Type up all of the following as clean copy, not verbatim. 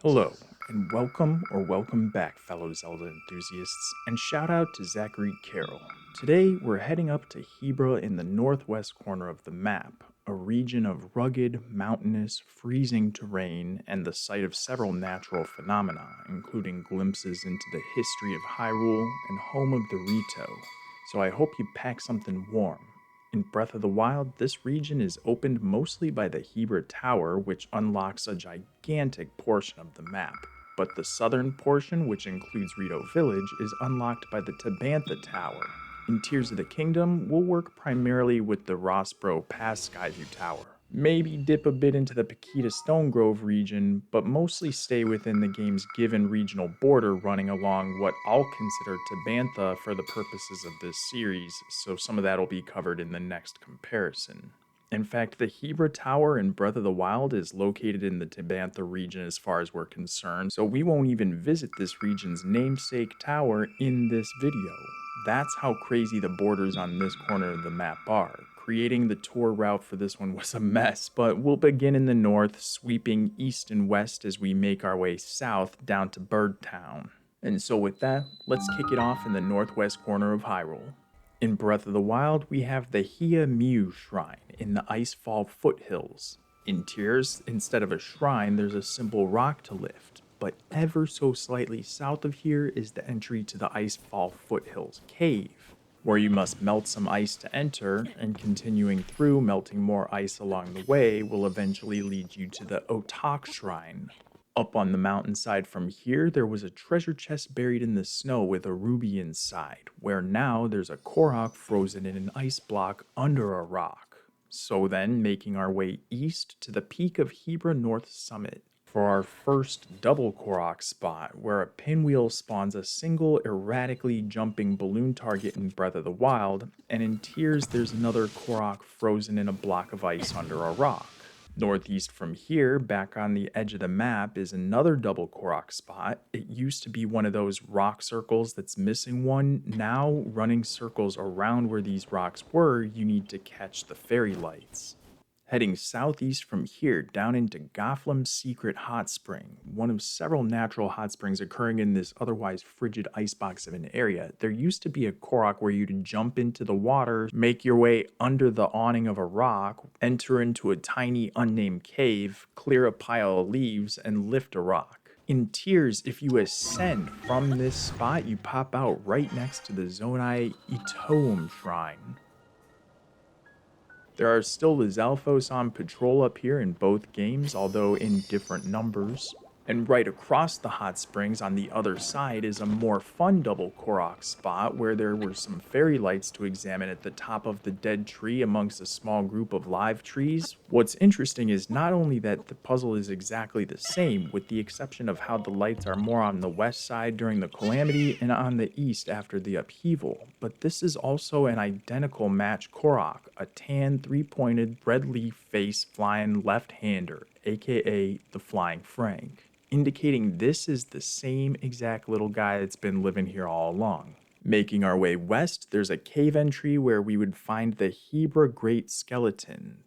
Hello, and welcome back, fellow Zelda enthusiasts, and shout out to Zachary Carroll. Today, we're heading up to Hebra in the northwest corner of the map, a region of rugged, mountainous, freezing terrain and the site of several natural phenomena, including glimpses into the history of Hyrule and home of the Rito. So I hope you pack something warm. In Breath of the Wild, this region is opened mostly by the Hebra Tower, which unlocks a gigantic portion of the map. But the southern portion, which includes Rito Village, is unlocked by the Tabantha Tower. In Tears of the Kingdom, we'll work primarily with the Rospro past Skyview Tower. Maybe dip a bit into the Paquita Stone Grove region, but mostly stay within the game's given regional border running along what I'll consider Tabantha for the purposes of this series, so some of that will be covered in the next comparison. In fact, the Hebra Tower in Breath of the Wild is located in the Tabantha region as far as we're concerned, so we won't even visit this region's namesake tower in this video. That's how crazy the borders on this corner of the map are. Creating the tour route for this one was a mess, but we'll begin in the north, sweeping east and west as we make our way south down to Birdtown. And so with that, let's kick it off in the northwest corner of Hyrule. In Breath of the Wild, we have the Miu Shrine in the Icefall foothills. In Tears, instead of a shrine, there's a simple rock to lift. But ever so slightly south of here is the entry to the Icefall foothills cave, where you must melt some ice to enter, and continuing through melting more ice along the way will eventually lead you to the TotK shrine. Up on the mountainside from here, there was a treasure chest buried in the snow with a ruby inside, where now there's a Korok frozen in an ice block under a rock. So then, making our way east to the peak of Hebra North Summit, for our first double Korok spot, where a pinwheel spawns a single erratically jumping balloon target in Breath of the Wild, and in Tears there's another Korok frozen in a block of ice under a rock. Northeast from here, back on the edge of the map, is another double Korok spot. It used to be one of those rock circles that's missing one. Now, running circles around where these rocks were, you need to catch the fairy lights. Heading southeast from here down into Gothlam's Secret Hot Spring, one of several natural hot springs occurring in this otherwise frigid icebox of an area. There used to be a Korok where you'd jump into the water, make your way under the awning of a rock, enter into a tiny unnamed cave, clear a pile of leaves, and lift a rock. In Tears, if you ascend from this spot, you pop out right next to the Zonai Itoum Shrine. There are still the Zalfos on patrol up here in both games, although in different numbers. And right across the hot springs on the other side is a more fun double Korok spot where there were some fairy lights to examine at the top of the dead tree amongst a small group of live trees. What's interesting is not only that the puzzle is exactly the same, with the exception of how the lights are more on the west side during the calamity and on the east after the upheaval, but this is also an identical match Korok, a tan three-pointed red leaf face flying left-hander, aka the Flying Frank, indicating this is the same exact little guy that's been living here all along. Making our way west, there's a cave entry where we would find the Hebra Great Skeleton.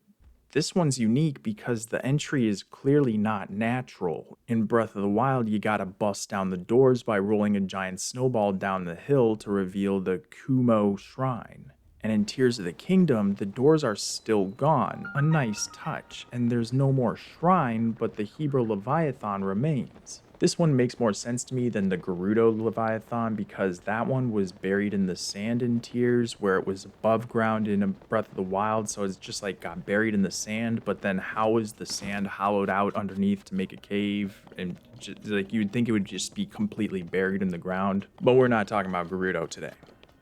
This one's unique because the entry is clearly not natural. In Breath of the Wild, you gotta bust down the doors by rolling a giant snowball down the hill to reveal the Kumo Shrine. And in Tears of the Kingdom, the doors are still gone, a nice touch, and there's no more shrine, but the Hebra Leviathan remains. This one makes more sense to me than the Gerudo Leviathan because that one was buried in the sand in Tears, where it was above ground in Breath of the Wild, so it's just like got buried in the sand, but then how is the sand hollowed out underneath to make a cave? And just, like, you'd think it would just be completely buried in the ground, but we're not talking about Gerudo today.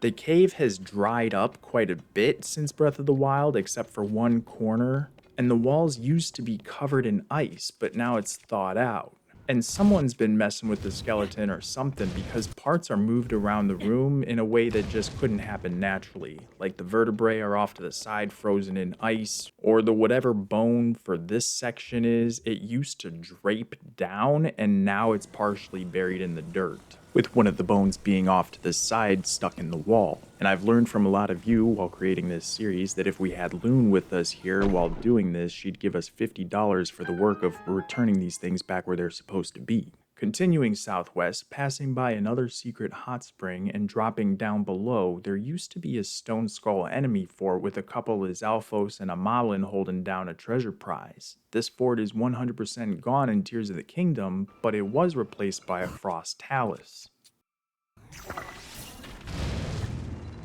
The cave has dried up quite a bit since Breath of the Wild, except for one corner, and the walls used to be covered in ice, but now it's thawed out. And someone's been messing with the skeleton or something because parts are moved around the room in a way that just couldn't happen naturally, like the vertebrae are off to the side frozen in ice, or the whatever bone for this section is, it used to drape down and now it's partially buried in the dirt. with one of the bones being off to the side stuck in the wall. And I've learned from a lot of you while creating this series that if we had Loon with us here while doing this, she'd give us $50 for the work of returning these things back where they're supposed to be. Continuing southwest, passing by another secret hot spring and dropping down below, there used to be a stone skull enemy fort with a couple of Zalfos and a Moblin holding down a treasure prize. This fort is 100% gone in Tears of the Kingdom, but it was replaced by a frost Talis.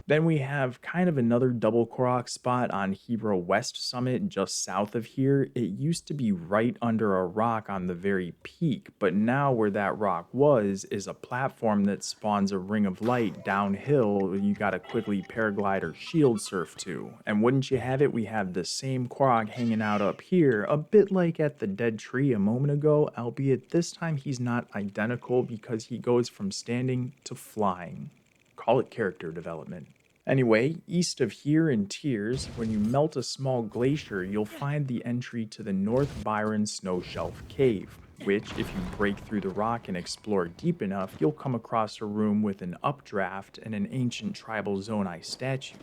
Then we have kind of another double Korok spot on Hebra West Summit just south of here. It used to be right under a rock on the very peak, but now where that rock was is a platform that spawns a ring of light downhill you gotta quickly paraglide or shield surf to. And wouldn't you have it, we have the same Korok hanging out up here, a bit like at the dead tree a moment ago, albeit this time he's not identical because he goes from standing to flying. Call it character development. Anyway, east of here in Tears, when you melt a small glacier, you'll find the entry to the North Biron snowshelf cave, which, if you break through the rock and explore deep enough, you'll come across a room with an updraft and an ancient tribal Zonai statue.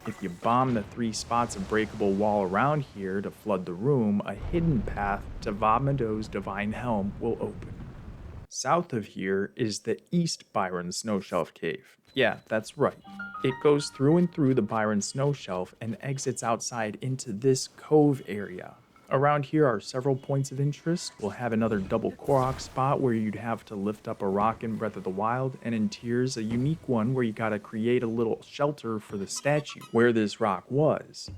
If you bomb the 3 spots of breakable wall around here to flood the room, a hidden path to Vabmado's divine helm will open. South of here is the East Biron snowshelf cave. Yeah, that's right. It goes through and through the Biron snowshelf and exits outside into this cove area. Around here are several points of interest. We'll have another double Korok spot where you'd have to lift up a rock in Breath of the Wild, and in Tears, a unique one where you gotta create a little shelter for the statue where this rock was.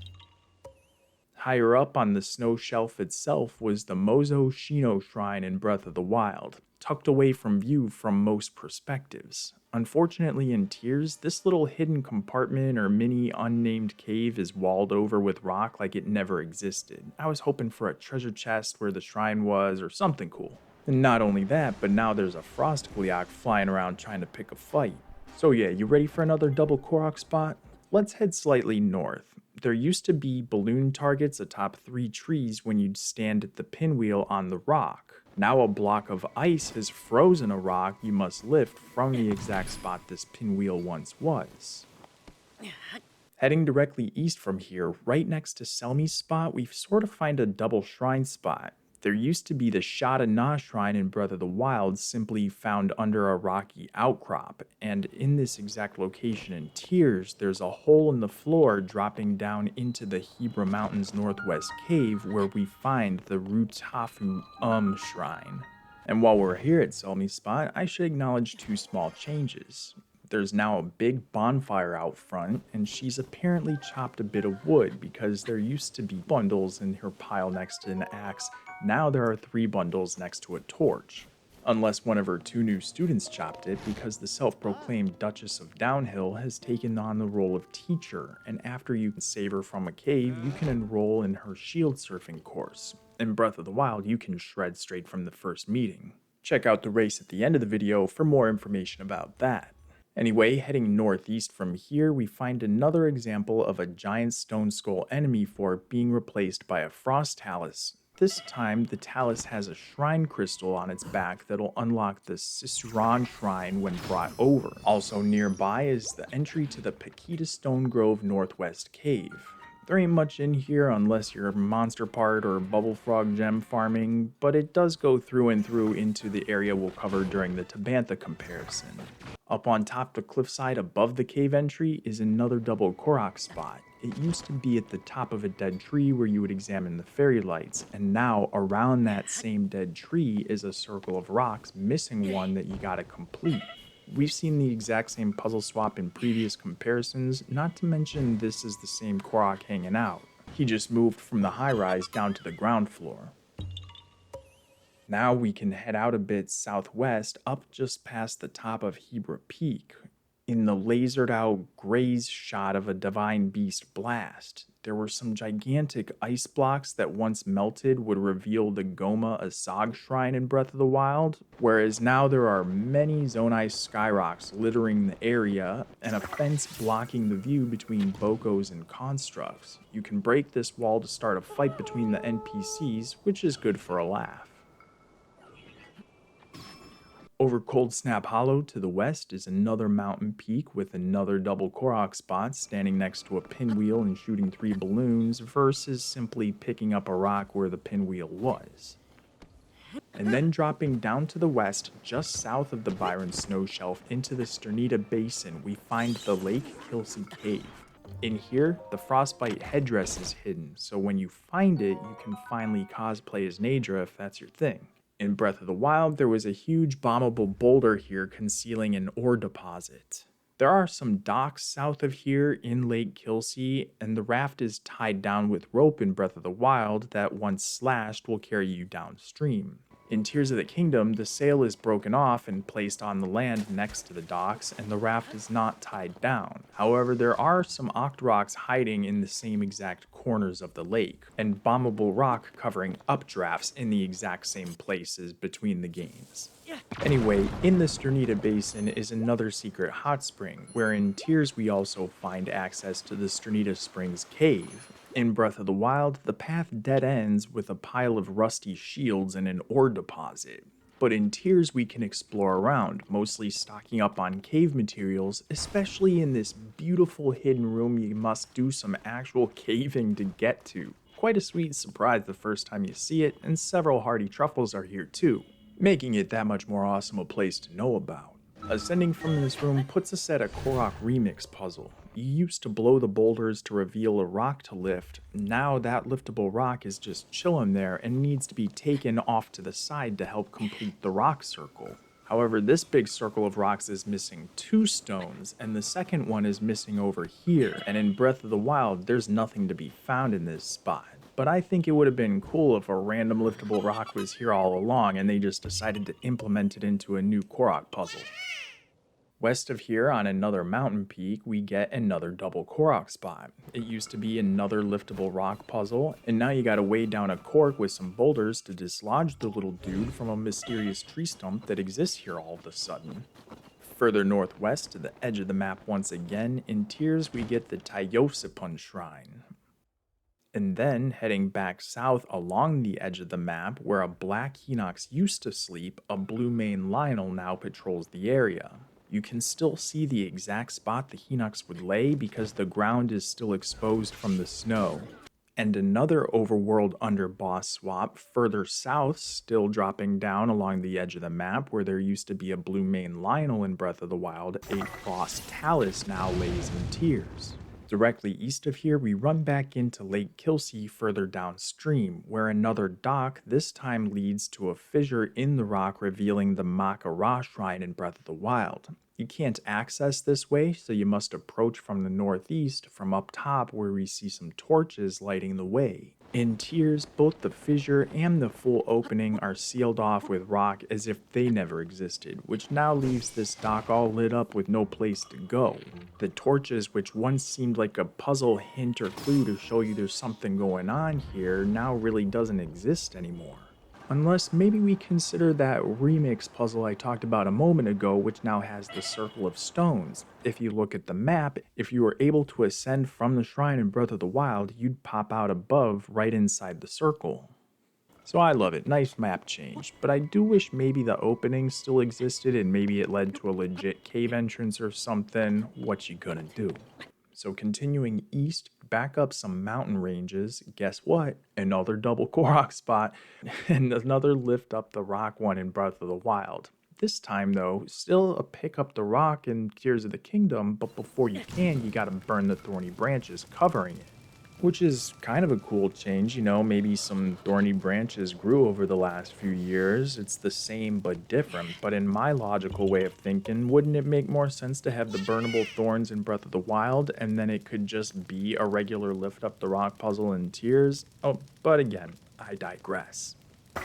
Higher up on the snow shelf itself was the Mozo Shino Shrine in Breath of the Wild, tucked away from view from most perspectives. Unfortunately in Tears, this little hidden compartment or mini unnamed cave is walled over with rock like it never existed. I was hoping for a treasure chest where the shrine was or something cool. And not only that, but now there's a frost Gleeok flying around trying to pick a fight. So yeah, you ready for another double Korok spot? Let's head slightly north. There used to be balloon targets atop 3 trees when you'd stand at the pinwheel on the rock. Now a block of ice has frozen a rock you must lift from the exact spot this pinwheel once was. Heading directly east from here, right next to Selmy's spot, we sort of find a double shrine spot. There used to be the Shada Na shrine in Breath of the Wild, simply found under a rocky outcrop, and in this exact location in Tears, there's a hole in the floor dropping down into the Hebra Mountains northwest cave where we find the Rutafu shrine. And while we're here at Selmy's spot, I should acknowledge 2 small changes. There's now a big bonfire out front, and she's apparently chopped a bit of wood because there used to be bundles in her pile next to an axe. Now there are 3 bundles next to a torch. Unless one of her 2 new students chopped it, because the self-proclaimed Duchess of Downhill has taken on the role of teacher, and after you can save her from a cave, you can enroll in her shield surfing course. In Breath of the Wild, you can shred straight from the first meeting. Check out the race at the end of the video for more information about that. Anyway, heading northeast from here, we find another example of a giant stone skull enemy fort being replaced by a frost Talis. This time, the Talis has a shrine crystal on its back that'll unlock the Ciceron shrine when brought over. Also nearby is the entry to the Paquita Stone Grove Northwest Cave. There ain't much in here unless you're monster part or bubble frog gem farming, but it does go through and through into the area we'll cover during the Tabantha comparison. Up on top the cliffside above the cave entry is another double Korok spot. It used to be at the top of a dead tree where you would examine the fairy lights, and now around that same dead tree is a circle of rocks, missing one that you gotta complete. We've seen the exact same puzzle swap in previous comparisons, not to mention this is the same Korok hanging out. He just moved from the high rise down to the ground floor. Now we can head out a bit southwest, up just past the top of Hebra Peak, in the lasered out graze shot of a divine beast blast. There were some gigantic ice blocks that once melted would reveal the Goma Asag shrine in Breath of the Wild, whereas now there are many Zonai skyrocks littering the area and a fence blocking the view between Bokos and constructs. You can break this wall to start a fight between the NPCs, which is good for a laugh. Over Cold Snap Hollow to the west is another mountain peak with another double Korok spot standing next to a pinwheel and shooting 3 balloons versus simply picking up a rock where the pinwheel was. And then dropping down to the west, just south of the Biron snowshelf into the Strunida basin, we find the Lake Kilsie cave. In here, the frostbite headdress is hidden, so when you find it, you can finally cosplay as Nadra if that's your thing. In Breath of the Wild, there was a huge bombable boulder here concealing an ore deposit. There are some docks south of here in Lake Kilsie, and the raft is tied down with rope in Breath of the Wild that once slashed will carry you downstream. In Tears of the Kingdom, the sail is broken off and placed on the land next to the docks, and the raft is not tied down. However, there are some Octoroks hiding in the same exact corners of the lake, and bombable rock covering updrafts in the exact same places between the games. Anyway, in the Strunida Basin is another secret hot spring, where in Tears we also find access to the Strunida Springs cave. In Breath of the Wild, the path dead ends with a pile of rusty shields and an ore deposit. But in Tears we can explore around, mostly stocking up on cave materials, especially in this beautiful hidden room you must do some actual caving to get to. Quite a sweet surprise the first time you see it, and several hardy truffles are here too, making it that much more awesome a place to know about. Ascending from this room puts us at a Korok remix puzzle. You used to blow the boulders to reveal a rock to lift. Now that liftable rock is just chilling there and needs to be taken off to the side to help complete the rock circle. However, this big circle of rocks is missing 2 stones, and the second one is missing over here, and in Breath of the Wild, there's nothing to be found in this spot. But I think it would have been cool if a random liftable rock was here all along and they just decided to implement it into a new Korok puzzle. West of here, on another mountain peak, we get another double Korok spot. It used to be another liftable rock puzzle, and now you gotta wade down a cork with some boulders to dislodge the little dude from a mysterious tree stump that exists here all of a sudden. Further northwest to the edge of the map once again, in Tears we get the Tyosipun Shrine. And then, heading back south along the edge of the map, where a black Hinox used to sleep, a blue mane Lionel now patrols the area. You can still see the exact spot the Hinox would lay because the ground is still exposed from the snow. And another overworld underboss swap further south, still dropping down along the edge of the map where there used to be a blue mane Lionel in Breath of the Wild, a frost Talis now lays in Tears. Directly east of here, we run back into Lake Kilsie further downstream, where another dock this time leads to a fissure in the rock revealing the Makara Shrine in Breath of the Wild. You can't access this way, so you must approach from the northeast from up top where we see some torches lighting the way. In Tears, both the fissure and the full opening are sealed off with rock as if they never existed, which now leaves this dock all lit up with no place to go. The torches, which once seemed like a puzzle hint or clue to show you there's something going on here, now really doesn't exist anymore. Unless maybe we consider that remix puzzle I talked about a moment ago, which now has the circle of stones. If you look at the map, if you were able to ascend from the shrine in Breath of the Wild, you'd pop out above right inside the circle. So I love it, nice map change, but I do wish maybe the opening still existed and maybe it led to a legit cave entrance or something. What you gonna do? So continuing east, back up some mountain ranges, guess what? Another double Korok spot, and another lift up the rock one in Breath of the Wild. This time though, still a pick up the rock in Tears of the Kingdom, but before you can, you gotta burn the thorny branches covering it. Which is kind of a cool change, you know, maybe some thorny branches grew over the last few years. It's the same but different, but in my logical way of thinking, wouldn't it make more sense to have the burnable thorns in Breath of the Wild, and then it could just be a regular lift up the rock puzzle in Tears? Oh, but again, I digress.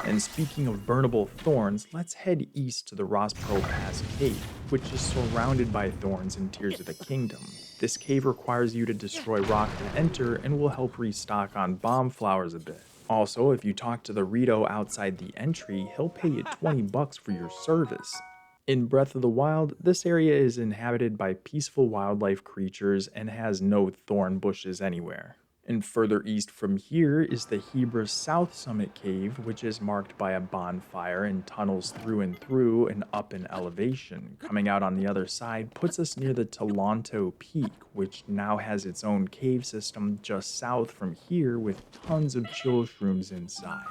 And speaking of burnable thorns, let's head east to the Rospro Pass Cave, which is surrounded by thorns in Tears of the Kingdom. This cave requires you to destroy rock to enter and will help restock on bomb flowers a bit. Also, if you talk to the Rito outside the entry, he'll pay you $20 for your service. In Breath of the Wild, this area is inhabited by peaceful wildlife creatures and has no thorn bushes anywhere. And further east from here is the Hebra South Summit Cave, which is marked by a bonfire and tunnels through and through and up in elevation. Coming out on the other side puts us near the Talanto Peak, which now has its own cave system just south from here with tons of chill shrooms inside.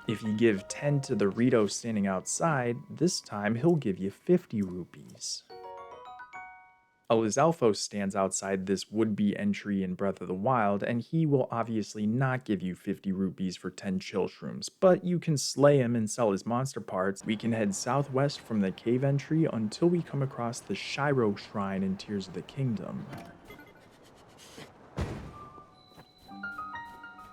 If you give 10 to the Rito standing outside, this time he'll give you 50 rupees. A Lizalfos stands outside this would-be entry in Breath of the Wild, and he will obviously not give you 50 rupees for 10 chill shrooms, but you can slay him and sell his monster parts. We can head southwest from the cave entry until we come across the Shiro Shrine in Tears of the Kingdom.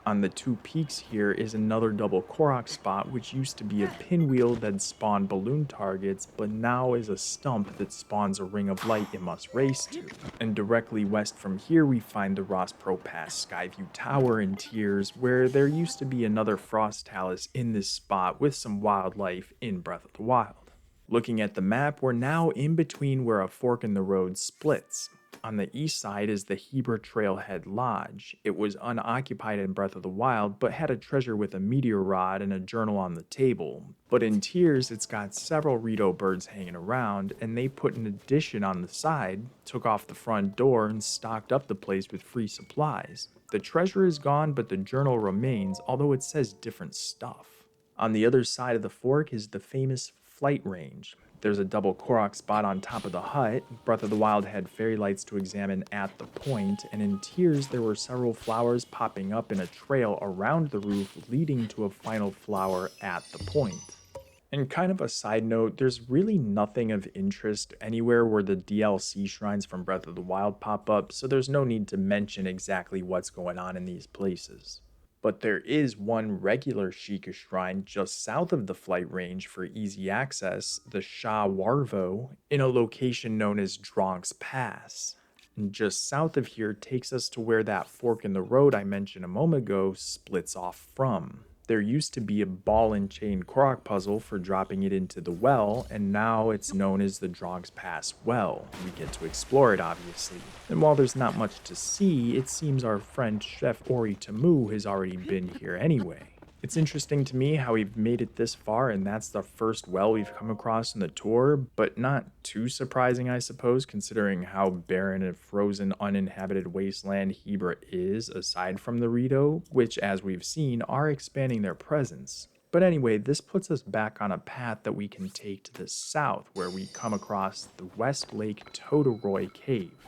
On the two peaks here is another double Korok spot, which used to be a pinwheel that spawned balloon targets, but now is a stump that spawns a ring of light you must race to. And directly west from here we find the Rospro Pass Skyview Tower in Tears, where there used to be another Frost Talis in this spot with some wildlife in Breath of the Wild. Looking at the map, we're now in between where a fork in the road splits. On the east side is the Hebra Trailhead Lodge. It was unoccupied in Breath of the Wild, but had a treasure with a meteor rod and a journal on the table. But in Tears, it's got several Rito birds hanging around, and they put an addition on the side, took off the front door, and stocked up the place with free supplies. The treasure is gone, but the journal remains, although it says different stuff. On the other side of the fork is the famous Flight Range. There's a double Korok spot on top of the hut. Breath of the Wild had fairy lights to examine at the point, and in Tears there were several flowers popping up in a trail around the roof leading to a final flower at the point. And kind of a side note, there's really nothing of interest anywhere where the DLC shrines from Breath of the Wild pop up, so there's no need to mention exactly what's going on in these places. But there is one regular Sheikah shrine just south of the Flight Range for easy access, the Shah Warvo, in a location known as Dronk's Pass. And just south of here takes us to where that fork in the road I mentioned a moment ago splits off from. There used to be a ball and chain Korok puzzle for dropping it into the well, and now it's known as the Dronk's Pass Well. We get to explore it, obviously. And while there's not much to see, it seems our friend Chef Ori Tamu has already been here anyway. It's interesting to me how we've made it this far, and that's the first well we've come across in the tour, but not too surprising, I suppose, considering how barren and frozen uninhabited wasteland Hebra is, aside from the Rito, which, as we've seen, are expanding their presence. But anyway, this puts us back on a path that we can take to the south, where we come across the West Lake Totoroy Cave.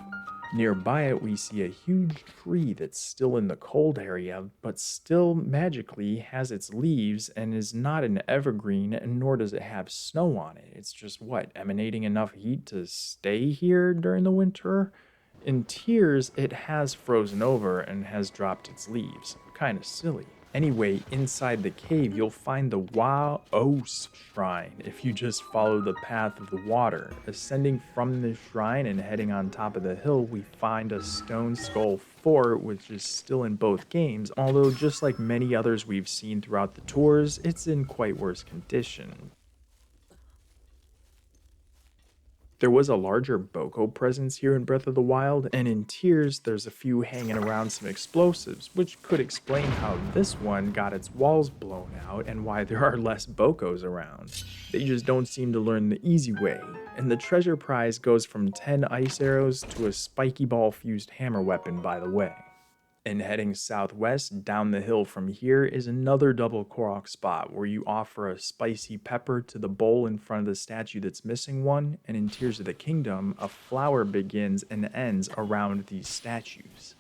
Nearby it, we see a huge tree that's still in the cold area, but still magically has its leaves and is not an evergreen, and nor does it have snow on it. It's just, emanating enough heat to stay here during the winter? In Tears, it has frozen over and has dropped its leaves. Kinda silly. Anyway, inside the cave, you'll find the Wa-Os Shrine if you just follow the path of the water. Ascending from the shrine and heading on top of the hill, we find a stone skull fort, which is still in both games, although just like many others we've seen throughout the tours, it's in quite worse condition. There was a larger Boko presence here in Breath of the Wild, and in Tears there's a few hanging around some explosives, which could explain how this one got its walls blown out and why there are less Bokos around. They just don't seem to learn the easy way, and the treasure prize goes from 10 ice arrows to a spiky ball fused hammer weapon, by the way. And heading southwest down the hill from here is another double Korok spot where you offer a spicy pepper to the bowl in front of the statue that's missing one, and in Tears of the Kingdom, a flower begins and ends around these statues.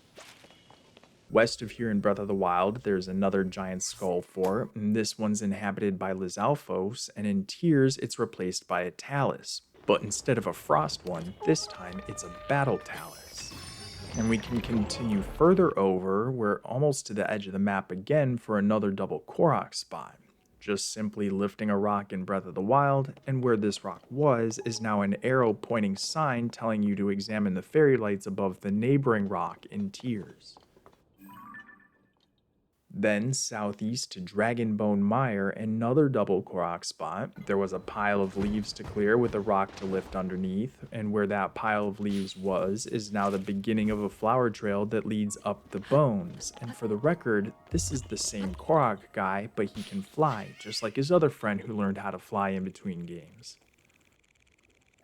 West of here in Breath of the Wild, there's another giant skull fort, and this one's inhabited by Lizalfos, and in Tears, it's replaced by a Talis. But instead of a frost one, this time it's a battle Talis. And we can continue further over, we're almost to the edge of the map again for another double Korok spot. Just simply lifting a rock in Breath of the Wild, and where this rock was is now an arrow pointing sign telling you to examine the fairy lights above the neighboring rock in Tears. Then southeast to Dragonbone Mire, another double Korok spot. There was a pile of leaves to clear with a rock to lift underneath, and where that pile of leaves was is now the beginning of a flower trail that leads up the bones. And for the record, this is the same Korok guy, but he can fly, just like his other friend who learned how to fly in between games.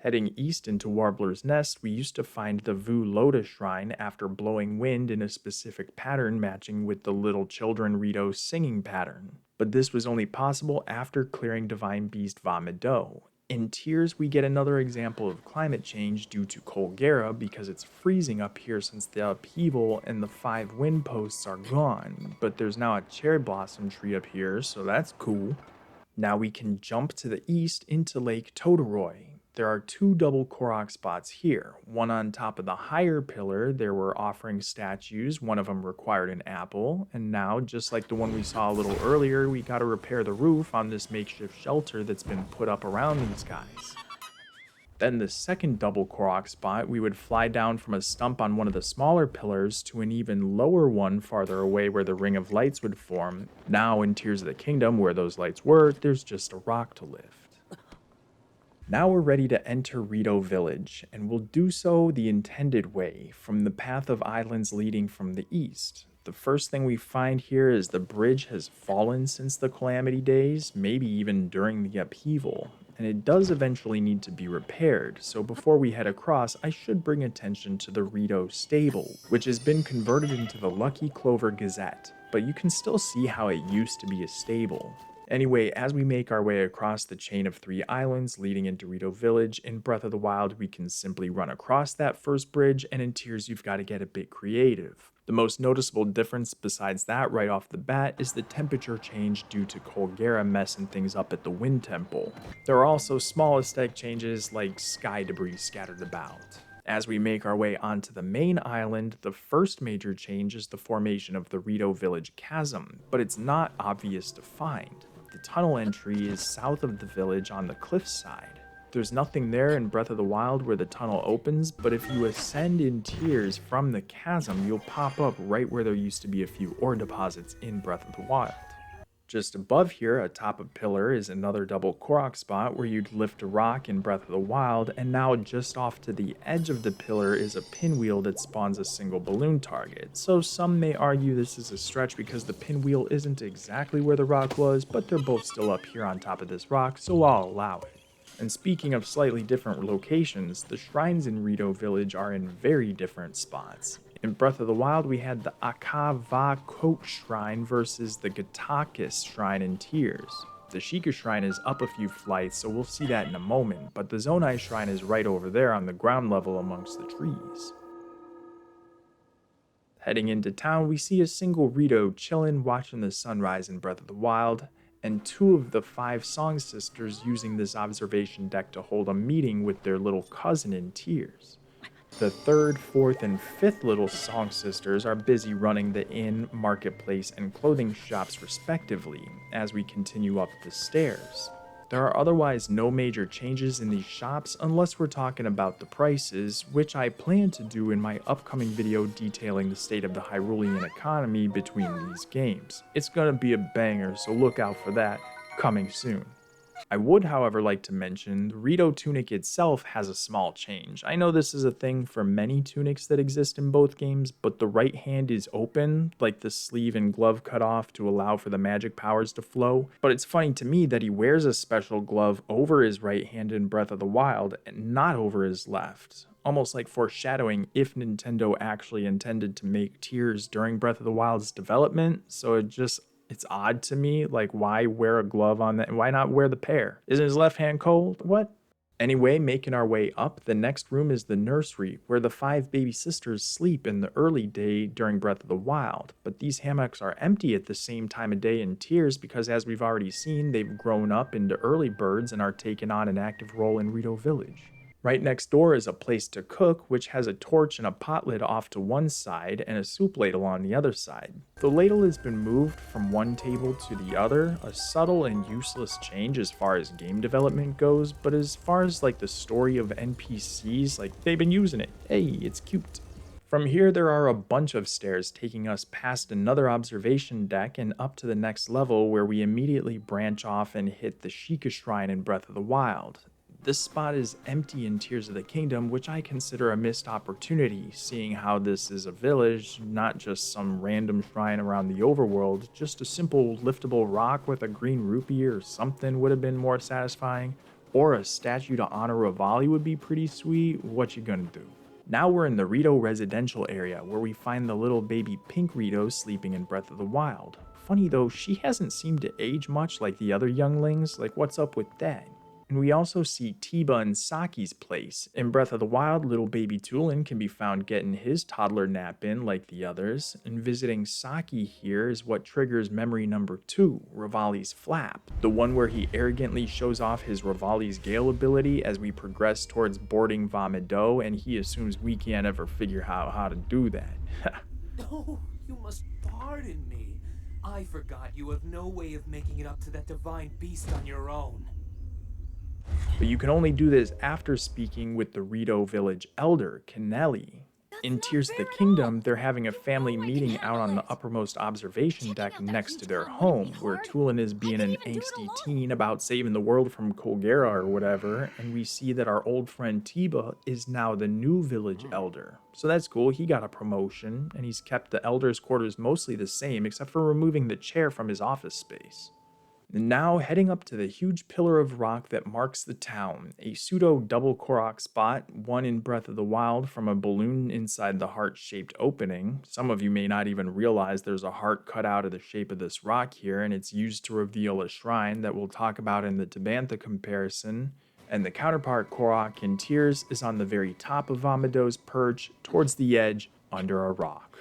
Heading east into Warbler's Nest, we used to find the Vu Lotus Shrine after blowing wind in a specific pattern matching with the little children Rito singing pattern. But this was only possible after clearing Divine Beast Vomido. In Tears, we get another example of climate change due to Colgera because it's freezing up here since the upheaval and the 5 wind posts are gone. But there's now a cherry blossom tree up here, so that's cool. Now we can jump to the east into Lake Totoroy. There are 2 double Korok spots here. One on top of the higher pillar, there were offering statues, one of them required an apple, and now, just like the one we saw a little earlier, we gotta repair the roof on this makeshift shelter that's been put up around these guys. Then the second double Korok spot, we would fly down from a stump on one of the smaller pillars to an even lower one farther away where the Ring of Lights would form. Now in Tears of the Kingdom, where those lights were, there's just a rock to lift. Now we're ready to enter Rito Village, and we'll do so the intended way, from the path of islands leading from the east. The first thing we find here is the bridge has fallen since the Calamity days, maybe even during the upheaval, and it does eventually need to be repaired, so before we head across, I should bring attention to the Rito Stable, which has been converted into the Lucky Clover Gazette, but you can still see how it used to be a stable. Anyway, as we make our way across the chain of 3 islands leading into Rito Village, in Breath of the Wild we can simply run across that first bridge, and in Tears you've got to get a bit creative. The most noticeable difference besides that right off the bat is the temperature change due to Colgera messing things up at the Wind Temple. There are also small aesthetic changes like sky debris scattered about. As we make our way onto the main island, the first major change is the formation of the Rito Village Chasm, but it's not obvious to find. The tunnel entry is south of the village on the cliff side. There's nothing there in Breath of the Wild where the tunnel opens, but if you ascend in Tears from the chasm, you'll pop up right where there used to be a few ore deposits in Breath of the Wild. Just above here, atop a pillar, is another double Korok spot where you'd lift a rock in Breath of the Wild, and now just off to the edge of the pillar is a pinwheel that spawns a single balloon target. So some may argue this is a stretch because the pinwheel isn't exactly where the rock was, but they're both still up here on top of this rock, so I'll allow it. And speaking of slightly different locations, the shrines in Rito Village are in very different spots. In Breath of the Wild, we had the Akavakot Shrine versus the Gatakis Shrine in Tears. The Sheikah Shrine is up a few flights, so we'll see that in a moment, but the Zonai Shrine is right over there on the ground level amongst the trees. Heading into town, we see a single Rito chillin' watching the sunrise in Breath of the Wild, and 2 of the 5 Song Sisters using this observation deck to hold a meeting with their little cousin in Tears. The 3rd, 4th, and 5th little Song Sisters are busy running the inn, marketplace, and clothing shops respectively as we continue up the stairs. There are otherwise no major changes in these shops unless we're talking about the prices, which I plan to do in my upcoming video detailing the state of the Hyrulean economy between these games. It's gonna be a banger, so look out for that, coming soon. I would, however, like to mention the Rito tunic itself has a small change. I know this is a thing for many tunics that exist in both games, but the right hand is open, like the sleeve and glove cut off to allow for the magic powers to flow. But it's funny to me that he wears a special glove over his right hand in Breath of the Wild and not over his left. Almost like foreshadowing if Nintendo actually intended to make Tears during Breath of the Wild's development, so it's odd to me, like why wear a glove on that? Why not wear the pair? Isn't his left hand cold? What? Anyway, making our way up, the next room is the nursery, where the 5 baby sisters sleep in the early day during Breath of the Wild. But these hammocks are empty at the same time of day in Tears because, as we've already seen, they've grown up into early birds and are taking on an active role in Rito Village. Right next door is a place to cook, which has a torch and a pot lid off to one side and a soup ladle on the other side. The ladle has been moved from one table to the other, a subtle and useless change as far as game development goes, but as far as like the story of NPCs, like they've been using it. Hey, it's cute. From here, there are a bunch of stairs taking us past another observation deck and up to the next level where we immediately branch off and hit the Sheikah Shrine in Breath of the Wild. This spot is empty in Tears of the Kingdom, which I consider a missed opportunity, seeing how this is a village, not just some random shrine around the overworld. Just a simple liftable rock with a green rupee or something would have been more satisfying. Or a statue to honor Revali would be pretty sweet. What you gonna do? Now we're in the Rito residential area, where we find the little baby pink Rito sleeping in Breath of the Wild. Funny though, she hasn't seemed to age much like the other younglings, like what's up with that? And we also see Tiba and Saki's place. In Breath of the Wild, little baby Tulin can be found getting his toddler nap in like the others, and visiting Saki here is what triggers memory number 2, Revali's Flap, the one where he arrogantly shows off his Revali's Gale ability as we progress towards boarding Vamido, and he assumes we can't ever figure out how to do that. Oh, you must pardon me. I forgot you have no way of making it up to that divine beast on your own. But you can only do this after speaking with the Rito Village elder, Kennelly. In Tears of the Kingdom, they're having a family meeting out on the uppermost observation deck next to their home, where Tulin is being an angsty teen about saving the world from Colgera or whatever, and we see that our old friend Tiba is now the new village elder. So that's cool, he got a promotion, and he's kept the elder's quarters mostly the same, except for removing the chair from his office space. Now heading up to the huge pillar of rock that marks the town, a pseudo double Korok spot, one in Breath of the Wild from a balloon inside the heart-shaped opening. Some of you may not even realize there's a heart cut out of the shape of this rock here, and it's used to reveal a shrine that we'll talk about in the Tabantha comparison. And the counterpart Korok in Tears is on the very top of Vamido's perch, towards the edge, under a rock.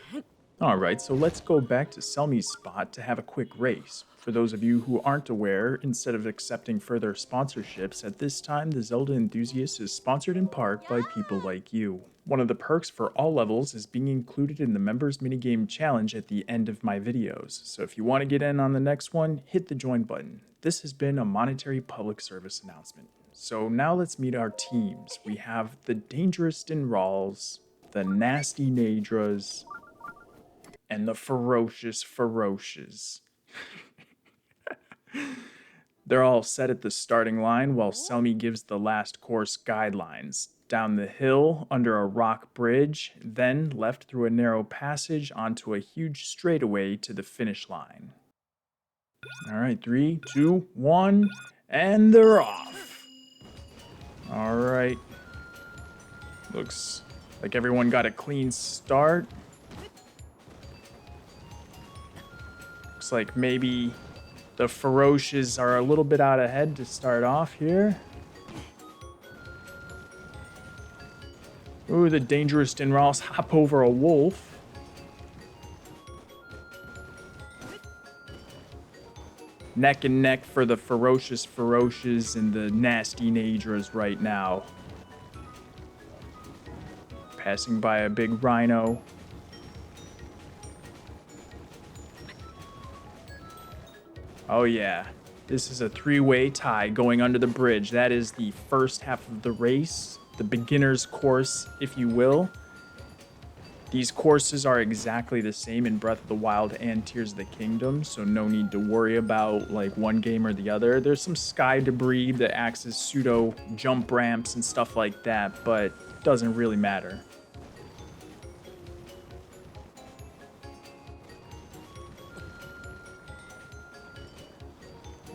Alright, so let's go back to Selmy's spot to have a quick race. For those of you who aren't aware, instead of accepting further sponsorships, at this time the Zelda Enthusiast is sponsored in part by people like you. One of the perks for all levels is being included in the Members Minigame Challenge at the end of my videos, so if you want to get in on the next one, hit the join button. This has been a monetary public service announcement. So now let's meet our teams. We have the Dangerous Dinrals, the Nasty Nadras, and the Ferocious Ferocious. They're all set at the starting line while Selmy gives the last course guidelines. Down the hill, under a rock bridge, then left through a narrow passage onto a huge straightaway to the finish line. Alright, 3, 2, 1, and they're off. Alright. Looks like everyone got a clean start. Looks like maybe the Ferocious are a little bit out ahead to start off here. Ooh, the Dangerous Dinrals hop over a wolf. Neck and neck for the Ferocious Ferocious and the Nasty Nadras right now. Passing by a big rhino. Oh yeah, this is a three-way tie going under the bridge. That is the first half of the race, the beginner's course, if you will. These courses are exactly the same in Breath of the Wild and Tears of the Kingdom, so no need to worry about like one game or the other. There's some sky debris that acts as pseudo jump ramps and stuff like that, but doesn't really matter.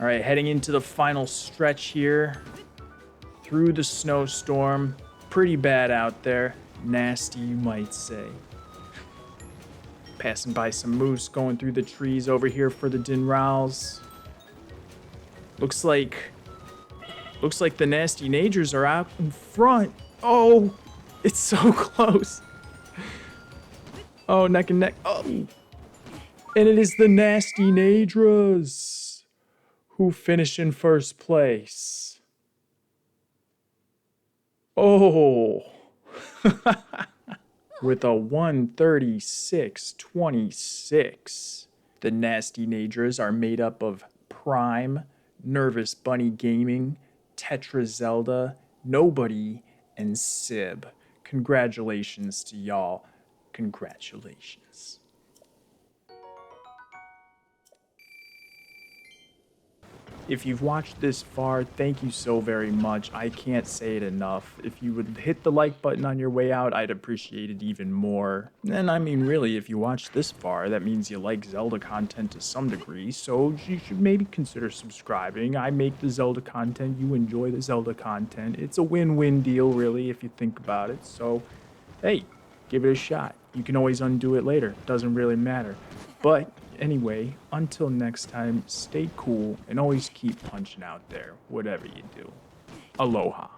All right, heading into the final stretch here. Through the snowstorm. Pretty bad out there. Nasty, you might say. Passing by some moose going through the trees over here for the Dinrals. Looks like the Nasty Nadras are out in front. Oh, it's so close. Oh, neck and neck. Oh. And it is the Nasty Nadras who finish in first place. Oh. With a 136.26. The Nasty Nadras are made up of Prime, Nervous Bunny Gaming, Tetra Zelda, Nobody, and Sib. Congratulations to y'all. Congratulations. If you've watched this far, thank you so very much. I can't say it enough. If you would hit the like button on your way out, I'd appreciate it even more. And I mean, really, if you watched this far, that means you like Zelda content to some degree, so you should maybe consider subscribing. I make the Zelda content, you enjoy the Zelda content. It's a win-win deal, really, if you think about it. So, hey, give it a shot. You can always undo it later. Doesn't really matter. But anyway, until next time, stay cool and always keep punching out there, whatever you do. Aloha.